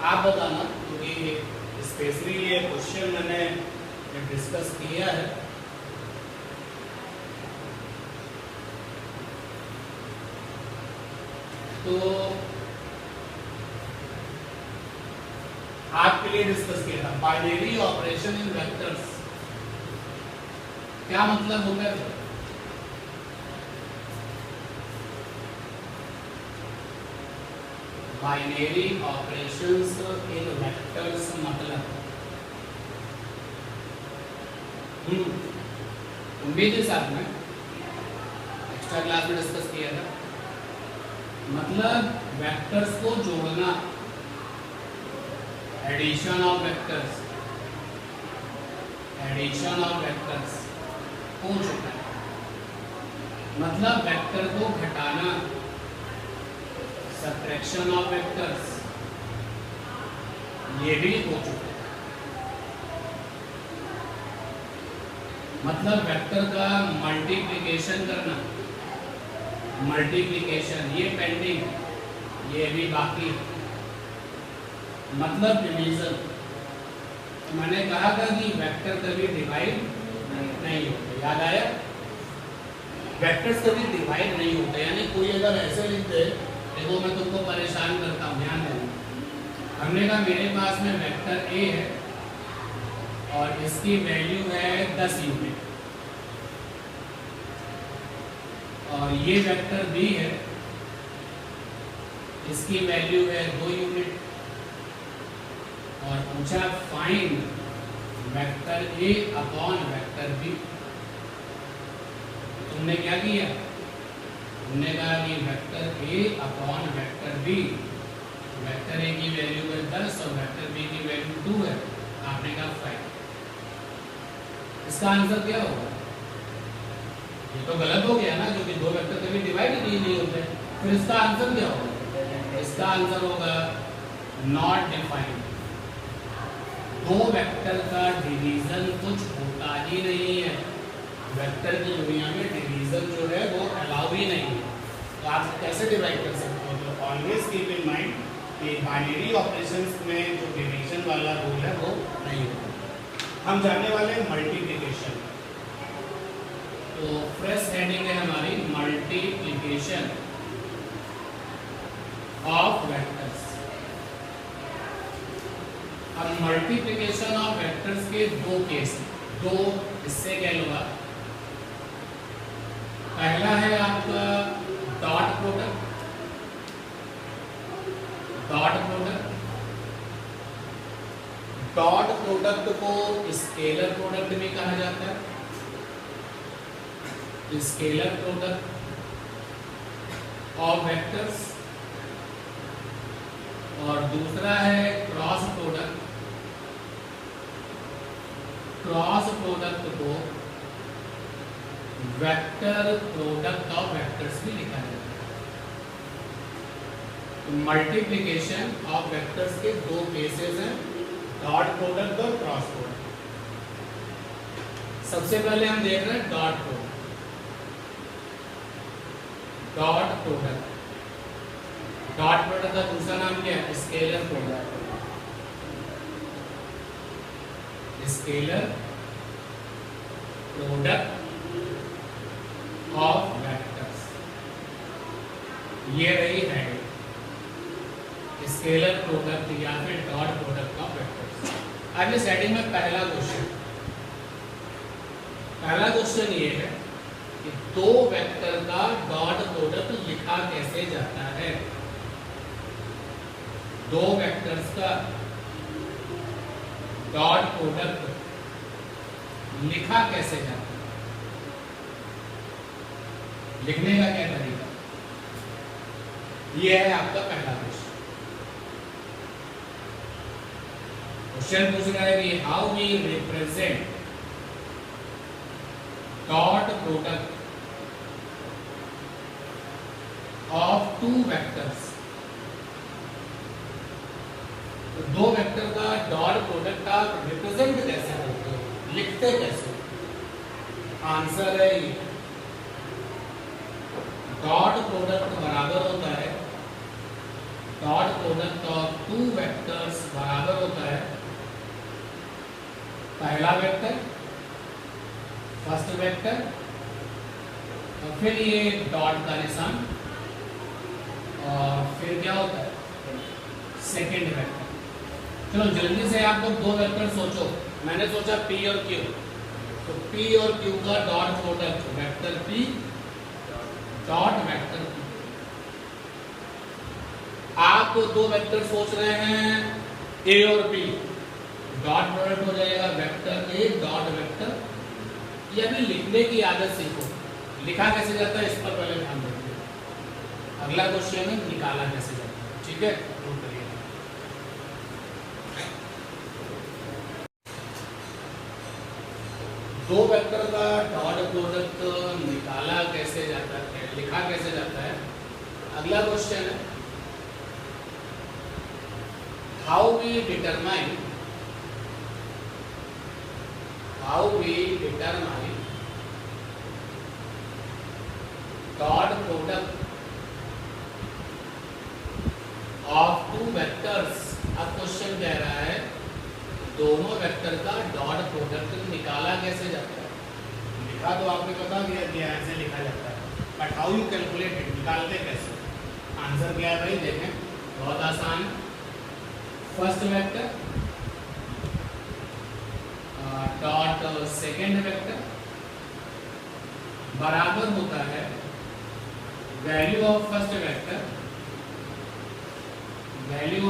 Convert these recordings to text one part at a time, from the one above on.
आप बताना, क्योंकि स्पेशली ये क्वेश्चन मैंने डिस्कस किया है। तो आपके लिए डिस्कस किया था बाइनरी ऑपरेशन इन वेक्टर्स, क्या मतलब होता है? बाइनरी ऑपरेशंस इन वेक्टर्स मतलब उम्मीद है साथ में एक्स्ट्रा क्लास में डिस्कस किया था। मतलब वेक्टर्स को जोड़ना, addition of vectors, addition of vectors हो चुका है। मतलब वेक्टर को घटाना, सब्ट्रैक्शन ऑफ वेक्टर्स, ये भी हो चुका है। मतलब वेक्टर का मल्टीप्लिकेशन करना, मल्टीप्लिकेशन ये पेंडिंग, ये भी बाकी। मतलब डिवीजन, तो मैंने कहा था कि वेक्टर कभी डिवाइड नहीं होते, याद आया? वेक्टर्स कभी डिवाइड नहीं होते। यानी कोई अगर ऐसे लिख दे, देखो मैं तुमको परेशान करता हूँ, ध्यान देना। हमने कहा मेरे पास में वेक्टर ए है और इसकी वैल्यू है 10 यूनिट, और ये वेक्टर बी है, इसकी वैल्यू है 2 यूनिट, और पूछा find vector A upon vector B. तुमने क्या किया? तुमने कहा कि vector A upon vector B, vector A की वैल्यू है 10 और वेक्टर बी की वैल्यू 2 है, आपने कहा 5। इसका आंसर क्या होगा? ये तो गलत हो गया ना, क्योंकि दो वेक्टर कभी डिवाइड नहीं होते। फिर इसका आंसर क्या होगा? इसका आंसर होगा नॉट डिफाइंड। दो वेक्टर का डिवीजन कुछ होता ही नहीं है। वेक्टर की दुनिया में डिवीजन जो है वो अलाउ ही नहीं है। तो आप कैसे डिवाइड कर सकते हो? तो ऑलवेज कीप इन माइंड कि बाइनरी ऑपरेशंस में जो डिवीजन वाला रूल है वो नहीं होता। हम जानने वाले हैं मल्टीप्लिकेशन। तो फ्रेश हेडिंग है हमारी मल्टीप्लिकेशन ऑफ वेक्टर्स। अब मल्टीप्लिकेशन ऑफ वेक्टर्स के दो केस, दो हिस्से कह लो आप। पहला है आपका dot product, dot product. Dot product को स्केलर प्रोडक्ट भी कहा जाता है, स्केलर प्रोडक्ट ऑफ वेक्टर्स। और दूसरा है क्रॉस प्रोडक्ट। क्रॉस प्रोडक्ट को वेक्टर प्रोडक्ट ऑफ वेक्टर्स भी लिखा जाता है। तो मल्टीप्लिकेशन ऑफ वेक्टर्स के दो केसेस हैं, डॉट प्रोडक्ट और क्रॉस प्रोडक्ट। सबसे पहले हम देख रहे हैं dot product. Dot product, dot product का दूसरा नाम क्या है? Scalar product. Scalar product of vectors, ये रही है स्केलर प्रोडक्ट या फिर डॉट प्रोडक्ट ऑफ वेक्टर्स। अब इस हेडिंग में पहला क्वेश्चन ये है कि दो वेक्टर का डॉट प्रोडक्ट लिखा कैसे जाता है? दो वेक्टर्स का डॉट प्रोडक्ट लिखा कैसे जाता है? लिखने का क्या तरीका? यह है आपका पहला क्वेश्चन। क्वेश्चन पूछ रहा है कि how we represent dot product of two vectors. तो दो वेक्टर का डॉट प्रोडक्ट आप रिप्रेजेंट कैसे करते हो, लिखते कैसे? आंसर है ये, डॉट प्रोडक्ट बराबर होता है dot product of two vectors बराबर होता है पहला वेक्टर, फर्स्ट वेक्टर, और फिर ये डॉट का निशान, और फिर क्या होता है सेकेंड वेक्टर। चलो जल्दी से आप लोग दो वेक्टर सोचो। मैंने सोचा P और Q, तो P और Q का dot product vector P dot vector Q। आप दो वेक्टर सोच रहे हैं A और B, डॉट प्रोडक्ट हो जाएगा वेक्टर A डॉट वेक्टर। ये अभी लिखने की आदत सीखो, लिखा कैसे जाता है इस पर पहले ध्यान रखिए। अगला क्वेश्चन है निकाला कैसे जाता है, ठीक है। नोट करिए। दो वेक्टर का डॉट प्रोडक्ट निकाला कैसे जाता है, लिखा कैसे जाता है। अगला क्वेश्चन है how we determine dot product of two vectors. अब क्वेश्चन कह रहा है दोनों वेक्टर का डॉट प्रोडक्ट निकाला कैसे जाता है। लिखा तो आपने बता दिया कि ऐसे लिखा जाता है, but how you calculate it, निकालते कैसे। आंसर क्या है भाई, देखें बहुत आसान है। First vector dot second vector बराबर होता है value of first vector value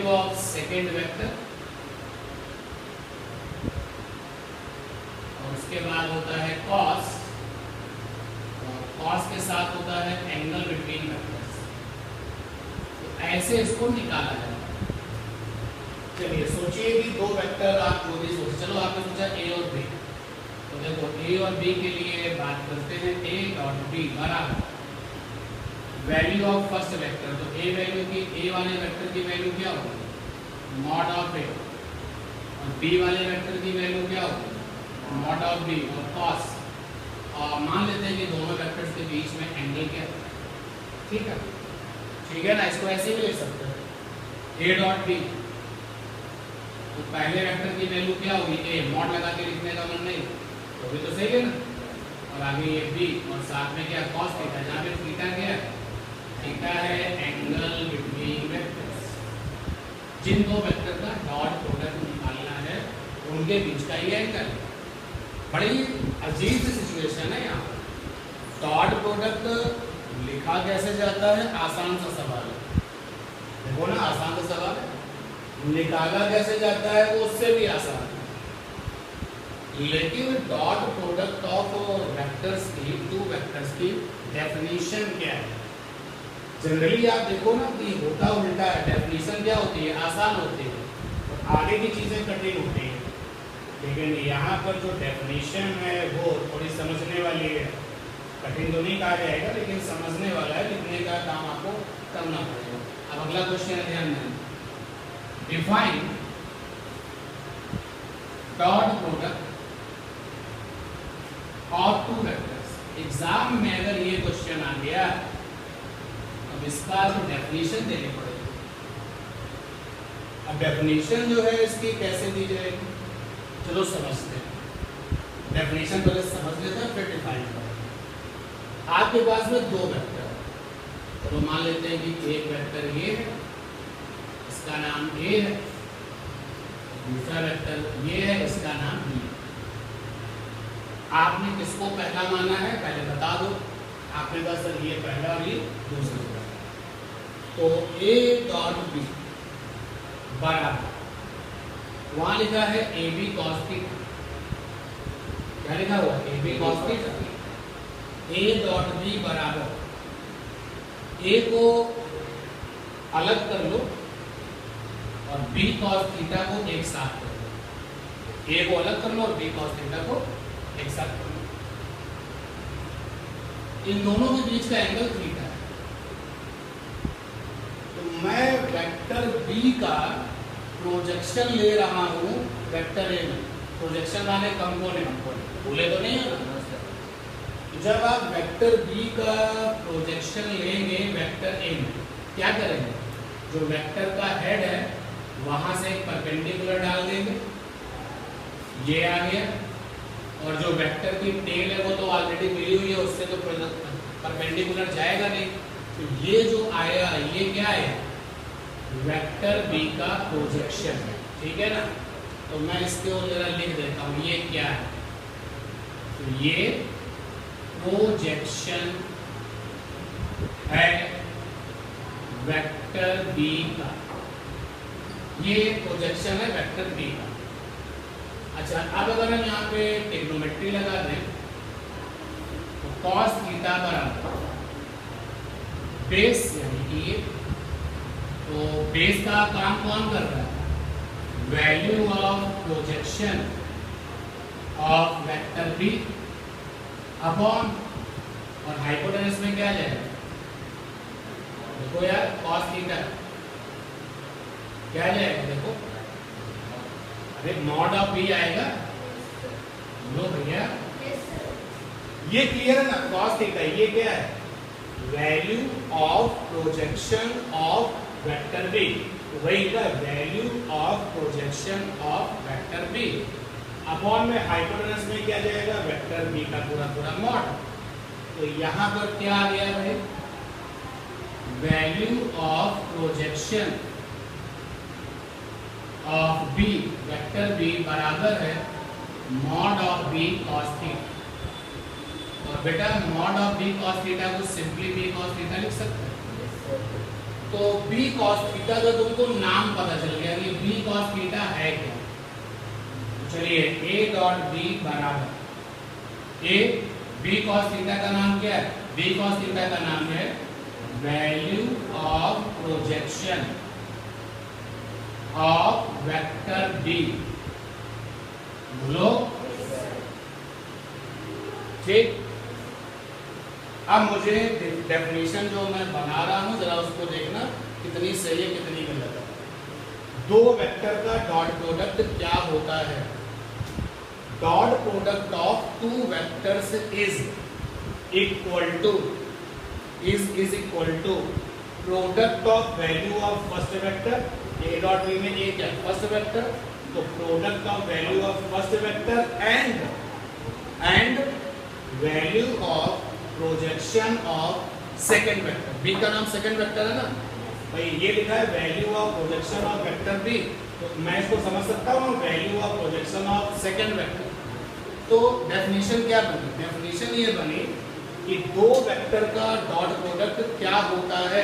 of second vector, और उसके बाद होता है कॉस, और कॉस के साथ होता है एंगल बिटवीन वेक्टर्स। तो ऐसे इसको निकाला जाता है। चलिए सोचिए कि दो वेक्टर आप जो भी सोचे, चलो आपने सोचा ए और बी, तो देखो ए और बी के लिए बात करते हैं ए डॉट बी बराबर वैल्यू ऑफ फर्स्ट वेक्टर। तो ए वैल्यू की, ए वाले वेक्टर की वैल्यू क्या होगी मॉड ऑफ ए, और बी वाले वेक्टर की वैल्यू क्या होगी मॉड ऑफ बी, और कॉस। और मान लेते हैं कि दोनों वेक्टर्स के बीच में एंगल क्या है, ठीक है ना। इसको ऐसे भी लिख सकते हैं ए डॉट बी, तो पहले वेक्टर की वैल्यू क्या होगी ए, मॉड लगा के लिखने का मन नहीं तो भी तो सही है ना, और आगे ये बी, और साथ में क्या कॉस थीटा, जहाँ पे थीटा क्या है, थीटा है एंगल बिटवीन वेक्टर्स। जिन दो वेक्टर का डॉट प्रोडक्ट निकालना है उनके बीच का ये एंगल। बड़ी अजीब सी सिचुएशन है यहाँ पर। डॉट प्रोडक्ट लिखा कैसे जाता है, आसान सा सवाल है, देखो ना आसान सा सवाल है। निकाला कैसे जाता है वो उससे भी आसान है। लेकिन डॉट प्रोडक्ट ऑफ वेक्टर्स की, टू वेक्टर्स की डेफिनेशन क्या है। जनरली आप देखो ना कि होता उल्टा है, डेफिनेशन क्या होती है आसान होती है और आगे की चीजें कठिन होती है। लेकिन यहाँ पर जो डेफिनेशन है वो थोड़ी समझने वाली है, कठिन तो नहीं कहा जाएगा लेकिन समझने वाला है, लिखने का काम आपको करना पड़ेगा। अब अगला क्वेश्चन है, ध्यान दें, define dot product of two vectors. Exam में अगर ये क्वेश्चन आ गया अब इसका तो डेफिनेशन देनी पड़ेगी। अब डेफिनेशन जो है इसकी कैसे दी जाएगी, चलो समझते हैं। डेफिनेशन पहले समझ लेते हैं फिर डिफाइन करेंगे। आपके पास में दो वेक्टर है, तो मान लेते हैं कि एक वेक्टर ये है, इसका नाम ए है, दूसरा वेक्टर ये है, इसका नाम बी है। आपने किसको पहला माना है पहले बता दो। आपने कहा सर ये पहला और ये दूसरा। तो ए डॉट बी बराबर, वहां लिखा है ए बी कॉस थीटा, क्या लिखा हुआ A B cos theta. A dot B बराबर ए को अलग कर लो और बी कॉस थीटा को एक साथ कर लो। ए को अलग कर लो और बी कॉस थीटा को एक साथ कर लो। इन दोनों के बीच का एंगल थीटा है। तो मैं वेक्टर बी का प्रोजेक्शन ले रहा हूं वेक्टर ए में। प्रोजेक्शन माने कंपोनेंट, भूले तो नहीं है ना। जब आप वेक्टर बी का प्रोजेक्शन लेंगे वेक्टर ए में, क्या करेंगे, जो वेक्टर का हेड है वहां से एक परपेंडिकुलर डाल देंगे, ये आ गया, और जो वेक्टर की टेल है वो तो ऑलरेडी मिली हुई है, उससे तो परपेंडिकुलर जाएगा नहीं, तो ये जो आया ये क्या है, वेक्टर बी का प्रोजेक्शन है, ठीक है ना। तो मैं इसके और जरा लिख देता हूं, ये क्या है, तो ये प्रोजेक्शन है वेक्टर बी का, ये प्रोजेक्शन है वेक्टर बी का। अच्छा, अब अगर हम यहाँ पे ट्रिग्नोमेट्री लगा दें तो cos थीटा बराबर बेस, यानी कि ये, तो बेस का काम कौन कर रहा है, value of projection of vector B upon, और हाइपोटेनस में क्या जाएगा, देखो यार cos थीटा क्या जाएगा, देखो अरे मॉड ऑफ बी आएगा, लो भैया ये क्लियर है ना, cos थीटा ये क्या है, value of projection of vector B, वही का value of projection of vector B upon में हाइपोटेनस में क्या जाएगा, वेक्टर बी का पूरा पूरा मॉड। तो यहां पर क्या आ गया भाई, value of projection of B vector B बराबर है mod of B cos theta, और बेटा mod of B cos theta को सिंपली बी cos थीटा लिख सकते हैं। तो बी cos थीटा का तुमको नाम पता चल गया कि बी cos थीटा है क्या। चलिए a डॉट बी बराबर a, बी cos थीटा का नाम क्या है, बी cos थीटा का नाम है value of projection of vector B, बोलो ठीक। अब मुझे डेफिनेशन जो मैं बना रहा हूं जरा उसको देखना कितनी सही है कितनी गलत है। दो वेक्टर का डॉट प्रोडक्ट क्या होता है, dot product of two vectors is equal to product of value of first vector, A dot B में ए क्या फर्स्ट वेक्टर, तो product of value of first vector and value of projection of second vector, B का नाम second vector है ना भाई, ये लिखा है value of projection of vector B, तो मैं इसको समझ सकता हूँ value of projection of second vector. तो डेफिनेशन क्या बनी, डेफिनेशन ये बनी कि दो वेक्टर का डॉट प्रोडक्ट क्या होता है,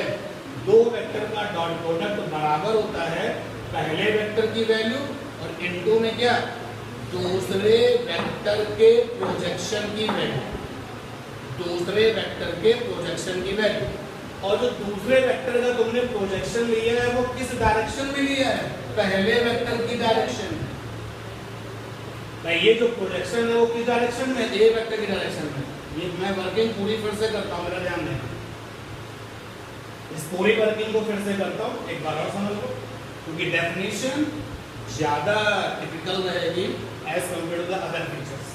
दो वेक्टर का डॉट प्रोडक्ट बराबर होता है पहले वेक्टर की वैल्यू और इनटू में क्या, दूसरे वेक्टर के प्रोजेक्शन की वैल्यू, दूसरे वेक्टर के प्रोजेक्शन की वैल्यू। और जो दूसरे वेक्टर का तुमने प्रोजेक्शन लिया है वो किस डायरेक्शन में लिया है, पहले वेक्टर की डायरेक्शन में। भाई ये जो प्रोजेक्शन है वो किस डायरेक्शन में, ए वेक्टर की डायरेक्शन में। ये मैं वर्किंग पूरी फिर से करता हूँ, मेरा ध्यान देना, इस पूरी वर्किंग को फिर से करता हूँ एक बार और समझ लो, क्योंकि डेफिनेशन ज्यादा टिपिकल रहेगी as compare to the other features.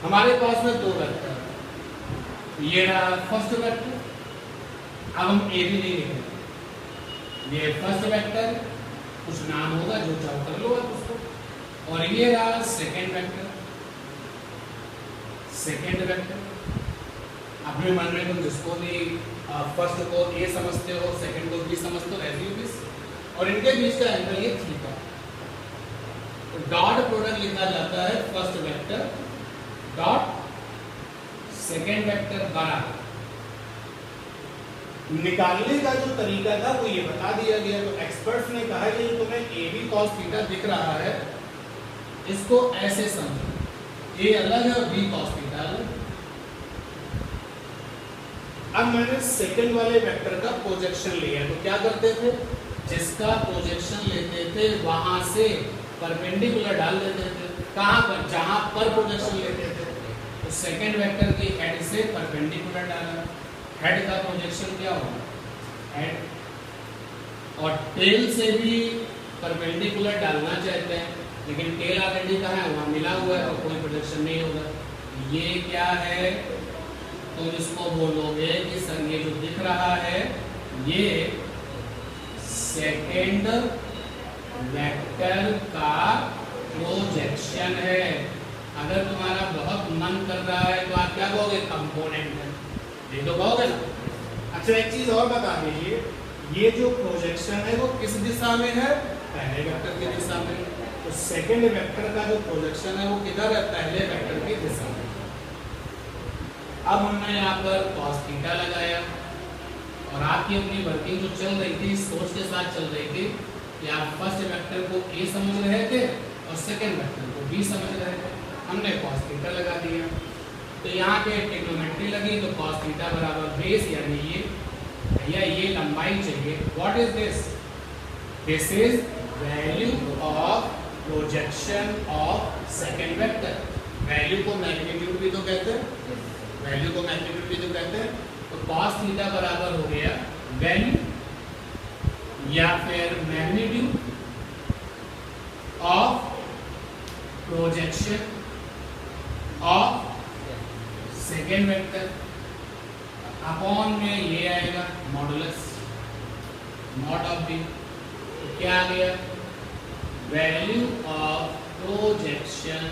हमारे पास में दो वेक्टर, ये रहा फर्स्ट वेक्टर, अब हम ए भी नहीं लिखेंगे, ये फर्स्ट वेक्टर कुछ नाम होगा जो चाहो कर लो आप उसको, और ये रहा सेकेंड वेक्टर, सेकेंड वेक्टर। अपने मन में तुम जिसको भी फर्स्ट को ए समझते हो सेकंड को बी समझते हो, ऐसी बीस, और इनके बीच का एंगल ये थीटा। तो डॉट प्रोडक्ट लिखा जाता है first vector dot second vector बराबर, निकालने का जो तरीका था वो ये बता दिया गया। तो एक्सपर्ट्स ने कहा कि जो तुम्हें ए बी कॉस थीटा दिख रहा है इसको ऐसे समझो, ए अलग है और बी कॉस थीटा अलग। अब मैंने सेकंड वाले वेक्टर का प्रोजेक्शन लिया, तो क्या करते थे, जिसका प्रोजेक्शन लेते थे वहां से परपेंडिकुलर डाल देते थे, कहां पर, जहां पर प्रोजेक्शन लेते थे। तो सेकंड वेक्टर की हेड से परपेंडिकुलर डाला, हेड का प्रोजेक्शन क्या होगा, हेड, और टेल से भी परपेंडिकुलर डालना चाहते हैं, लेकिन टेल ऑलरेडी कहाँ है, वहां मिला हुआ है और कोई प्रोजेक्शन नहीं होगा। ये क्या है, तुम इसको बोलोगे कि सर ये जो दिख रहा है ये सेकेंड वेक्टर का प्रोजेक्शन है। अगर तुम्हारा बहुत मन कर रहा है तो आप क्या कहोगे, कंपोनेंट है, ये तो कहोगे ना। अच्छा एक चीज और बता दीजिए, ये जो प्रोजेक्शन है वो किस दिशा में है, पहले वेक्टर की दिशा में। तो सेकेंड वेक्टर का जो प्रोजेक्शन है वो किधर है, पहले वेक्टर की दिशा में। अब हमने यहाँ पर cos थीटा लगाया और आपकी अपनी वर्किंग जो चल रही थी सोच के साथ चल रही थी कि आप फर्स्ट वेक्टर को A समझ रहे थे और सेकेंड वेक्टर को B समझ रहे थे। हमने cos थीटा लगा दिया तो यहाँ पे ट्रिग्नोमेट्री लगी तो cos थीटा बराबर बेस, यानी ये भैया ये लंबाई चाहिए। What is this, this is value of projection of second vector. Value को मैग्नीट्यूड भी तो कहते हैं, वैल्यू को मैग्नीट्यूड भी तो कहते हैं। तो cos थीटा बराबर हो गया वैल्यू या फिर magnitude of projection of second vector upon में ये आएगा मॉडुलस नॉट ऑफ बी। तो क्या आ गया, value of projection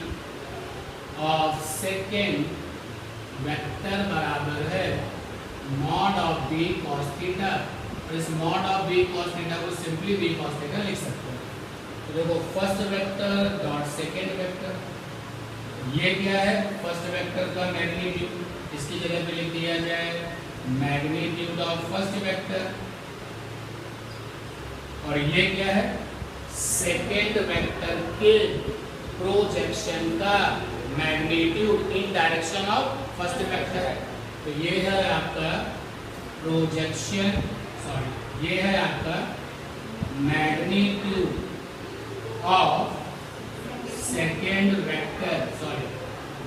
of second vector बराबर है mod of B cos theta. और इस mod of B cos theta को सिंपली बी cos थीटा लिख सकते हैं। तो देखो first vector dot second vector, ये क्या है, फर्स्ट वेक्टर का मैग्नीट्यूड, इसकी जगह पे लिख दिया जाए मैग्नीट्यूड ऑफ फर्स्ट वेक्टर। और ये क्या है, सेकेंड वेक्टर के प्रोजेक्शन का magnitude in direction of first vector. तो ये है आपका प्रोजेक्शन, सॉरी ये है आपका magnitude of second vector, sorry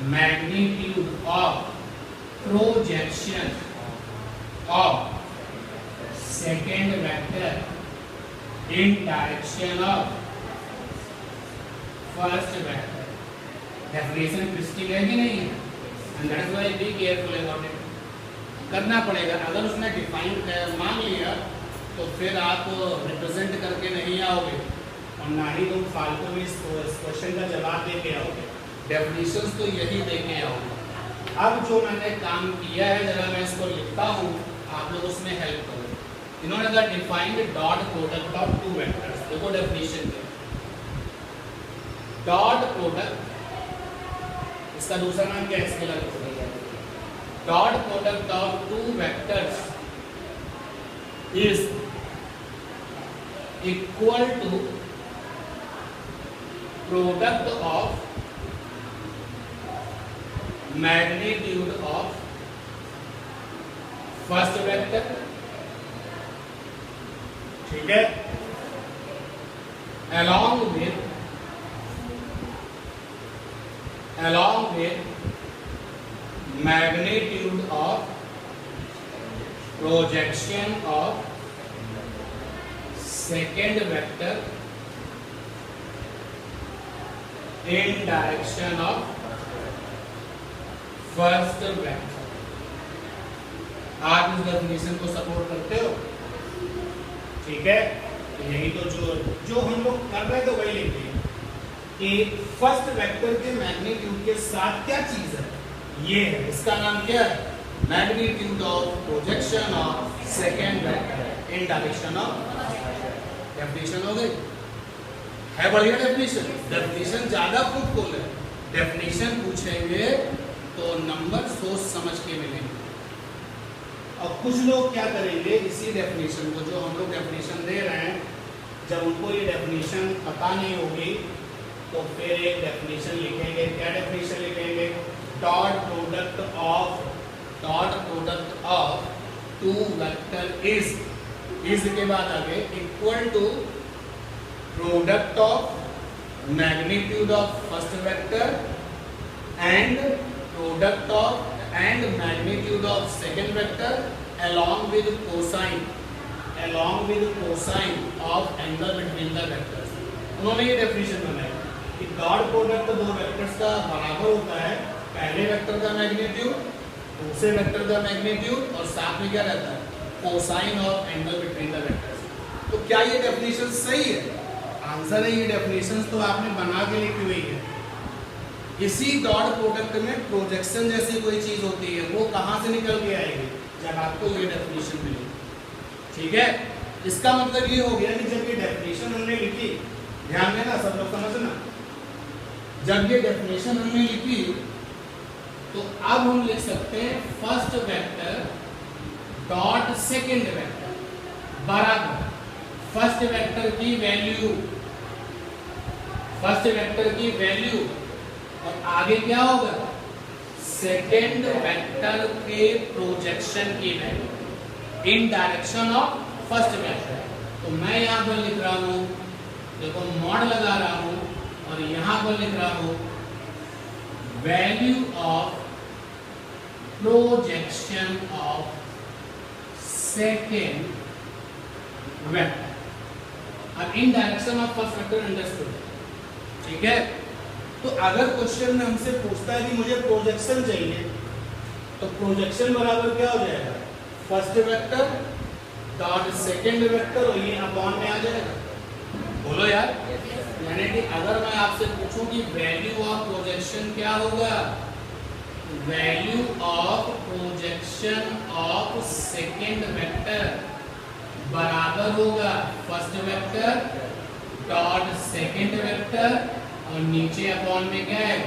magnitude of projection of second vector in direction of first vector. Definition twisting है कि नहीं है, and that's why be careful about it. करना पड़ेगा, अगर उसने डिफाइन मान लिया तो फिर आप रिप्रेजेंट करके नहीं आओगे और ना ही तुम फालतू में इस क्वेश्चन का जवाब दे के आओगे। डेफिनेशंस तो यही दे के आओगे। अब जो मैंने काम किया है जरा मैं इसको लिखता हूँ, आप लोग उसमें हेल्प करो। इन्होंने अगर defined dot product of two vectors, देखो डेफिनेशन क्या, डॉट प्रोडक्ट, इसका दूसरा नाम क्या है, scalar product. Dot product of two vectors is equal to product of magnitude of first vector, ठीक है, along with magnitude of projection of second vector in direction of first vector। आप इस definition को सपोर्ट करते हो, ठीक है। तो यही तो जो हम लोग कर रहे थे वही लिख दिए कि फर्स्ट वेक्टर के मैग्नीट्यूड के साथ क्या चीज है, ये है, इसका नाम क्या है, magnitude of projection of second vector in direction of. Definition हो गई, है बढ़िया डेफिनेशन। डेफिनेशन ज्यादा फ्रूटफुल है। डेफिनेशन पूछेंगे तो नंबर सोच समझ के मिलेंगे। और कुछ लोग क्या करेंगे, इसी डेफिनेशन को, जो हम लोग डेफिनेशन दे रहे हैं, जब उनको ये डेफिनेशन पता नहीं होगी तो फिर एक डेफिनेशन लिखेंगे। क्या डेफिनेशन लिखेंगे, dot product of two vector is के बाद आगे equal to product of magnitude of first vector and product of and magnitude of second vector along with cosine of angle between the vectors। उन्होंने ये definition बनाई कि dot product दो vectors का बराबर होता है पहले वेक्टर का मैग्नीट्यूड दूसरे वेक्टर का मैग्नीट्यूड और साथ में क्या रहता है, cosine of angle between the vectors. तो क्या ये डेफिनेशन सही है? आंसर है ये डेफिनेशन तो आपने बना के लिखी हुई है। इसी डॉट प्रोडक्ट में प्रोजेक्शन जैसी कोई चीज होती है, वो कहां से निकल के आएगी, जब आपको ये डेफिनेशन मिलेगी। ठीक है, इसका मतलब ये हो गया कि जब ये डेफिनेशन हमने लिखी, ध्यान देना सब लोग समझना, जब ये डेफिनेशन हमने लिखी तो अब हम लिख सकते हैं first vector dot second vector बराबर फर्स्ट वेक्टर की वैल्यू, फर्स्ट वेक्टर की वैल्यू और आगे क्या होगा, सेकेंड वेक्टर के प्रोजेक्शन की value in direction of first vector. तो मैं यहां पर लिख रहा हूं, देखो मॉड लगा रहा हूं और यहां पर लिख रहा हूं value of projection of second vector, अब in direction of first vector understood. ठीक है, तो अगर क्वेश्चन में हमसे पूछता है कि मुझे प्रोजेक्शन चाहिए, तो प्रोजेक्शन बराबर क्या हो जाएगा, first vector dot second vector और ये अपॉन में आ जाएगा। बोलो यार, यानी कि अगर मैं आपसे पूछूं कि वैल्यू ऑफ प्रोजेक्शन क्या होगा, value of projection of second vector बराबर होगा first vector dot second vector और नीचे अपॉन में क्या है,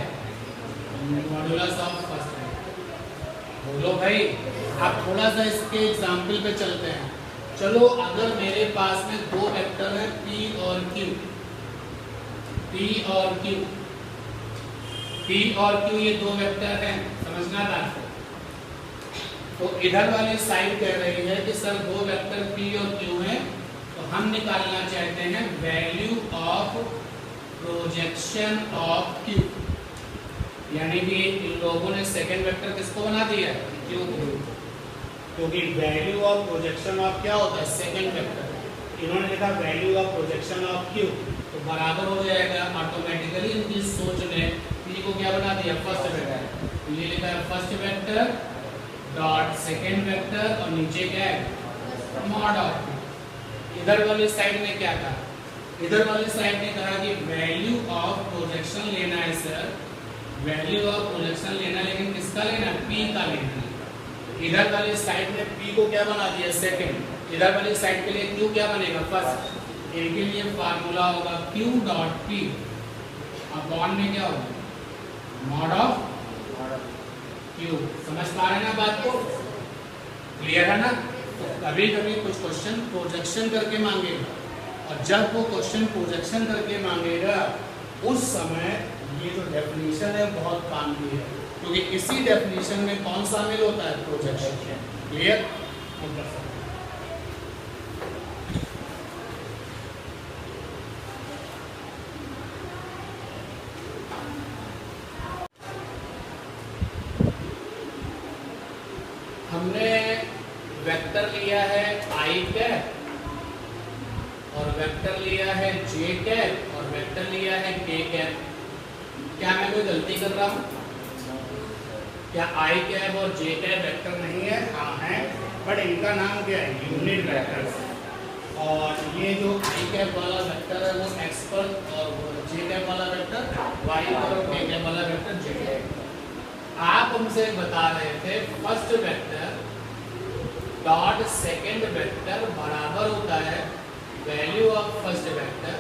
मॉडुलस ऑफ फर्स्ट वेक्टर। बोलो भाई, आप थोड़ा सा इसके एग्जाम्पल पे चलते हैं। चलो, अगर मेरे पास में दो वेक्टर है P और Q, P और Q, P और Q ये दो वेक्टर हैं, समझना बात को। तो इधर वाली साइड कह रही है कि सर दो वेक्टर P और Q हैं, तो हम निकालना चाहते हैं value of projection of Q, यानी कि इन लोगों ने सेकेंड वेक्टर किसको बना दिया, Q को, क्योंकि वैल्यू ऑफ प्रोजेक्शन ऑफ क्या होता है, सेकेंड वेक्टर, इन्होंने लिखा value of projection of Q, तो बराबर हो जाएगा ऑटोमेटिकली। इनकी सोच ने P को क्या बना दिया, फर्स्ट वेक्टर, तो ये लिखा है first vector dot second vector और नीचे क्या है, मॉड ऑफ Q। इधर वाली साइड ने क्या कहा, इधर वाली साइड ने कहा कि वैल्यू ऑफ प्रोजेक्शन लेना है सर, वैल्यू ऑफ प्रोजेक्शन लेना, लेकिन किसका लेना, P का लेना है। इधर वाली साइड में P को क्या बना दिया, सेकेंड, इधर वाली साइड के लिए Q क्या बनेगा, फर्स्ट। इनके लिए फार्मूला होगा Q डॉट P अपॉन में क्या होगा, मॉड ऑफ Q। समझ पा रहे हैं ना बात को, क्लियर है ना। तो कभी कभी कुछ क्वेश्चन प्रोजेक्शन करके मांगेगा, और जब वो क्वेश्चन प्रोजेक्शन करके मांगेगा उस समय ये जो डेफिनेशन है बहुत काम की है, क्योंकि इसी डेफिनेशन में कौन शामिल होता है, प्रोजेक्शन। क्लियर, हमने वेक्टर लिया है I कैप और वेक्टर लिया है J कैप और वेक्टर लिया है K कैप। क्या मैं कोई गलती कर रहा हूँ? क्या I कैप और J कैप वेक्टर नहीं है? हाँ है, बट इनका नाम क्या है, यूनिट वेक्टर्स। और ये जो I कैप वाला वेक्टर है वो x पर और J कैप वाला वेक्टर y पर और K कैप वाला वेक्टर z पर। आप हमसे बता रहे थे first vector dot second vector बराबर होता है वैल्यू ऑफ फर्स्ट वेक्टर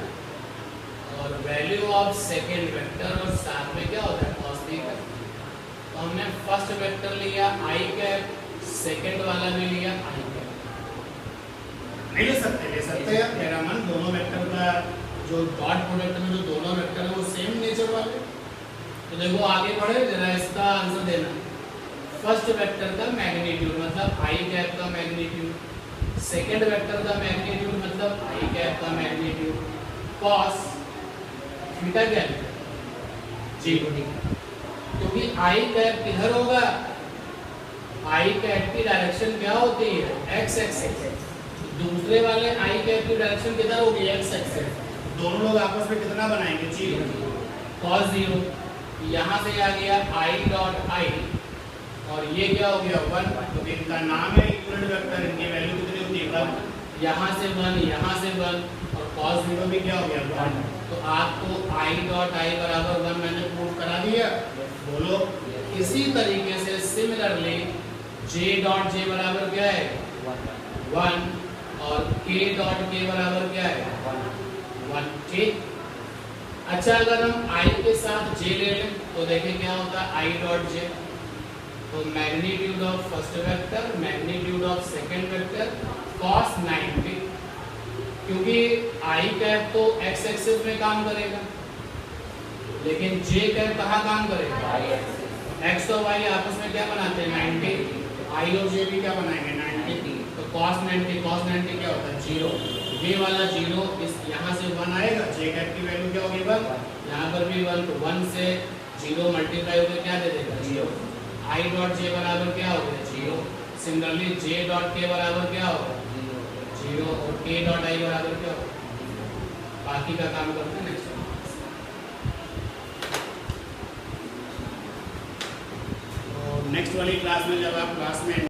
और वैल्यू ऑफ सेकेंड वेक्टर और साथ में क्या होता है, cos थीटा। तो हमने फर्स्ट वेक्टर लिया I कैप, सेकेंड वाला भी लिया I कैप। नहीं ले सकते यार, मेरा मन दोनों वेक्टर का जो डॉट प्रोडक्ट में जो दोनों वेक्टर है वो सेम नेचर वाले। तो देखो आगे बढ़े जरा, इसका आंसर देना। फर्स्ट वेक्टर का मैग्नीट्यूड मतलब I कैप का मैग्नीट्यूड, सेकेंड वेक्टर का मैग्नीट्यूड मतलब I कैप का मैग्नीट्यूड, cos थीटा क्या है, 0 डिग्री। क्योंकि I कैप किधर होगा, I कैप की डायरेक्शन क्या होती है, x एक्सिस। दूसरे वाले I कैप की डायरेक्शन किधर होगी, x एक्सिस। दोनों लोग आपस में कितना बनाएंगे, 0, cos 0। यहाँ से आ गया I डॉट I और ये क्या हो गया 1, तो इनका नाम है यूनिट वेक्टर, इनकी वैल्यू कितनी होती है 1, यहाँ से 1, यहाँ से 1, और cos 0 भी क्या हो गया 1। तो आपको i डॉट i बराबर 1 मैंने प्रूव करा दिया, बोलो। इसी तरीके से सिमिलरली j डॉट j बराबर क्या है 1, और k डॉट k बराबर क्या है 1, ठीक। अच्छा, अगर हम i के साथ j ले लें तो देखें क्या होता है i डॉट j, तो magnitude of first vector, magnitude of second vector, cos 90, क्योंकि i कैप तो x एक्सिस में काम करेगा, लेकिन j कैप कहाँ काम करेगा, x और y आपस में क्या बनाते हैं 90, i और j भी क्या बनाएंगे 90, तो cos 90 क्या होता है 0, ये वाला 0 इस यहाँ से 1 आएगा, j कैप की वैल्यू क्या होगी 1, यहाँ पर भी 1, तो 1 से 0 मल्टीप्लाई होकर क्या दे देगा 0, i डॉट j बराबर क्या हो गया 0, सिमिलरली j डॉट k बराबर क्या होगा 0, और k डॉट i बराबर क्या होगा, बाकी का काम करते हैं नेक्स्ट। तो नेक्स्ट वाली क्लास में जब आप क्लास में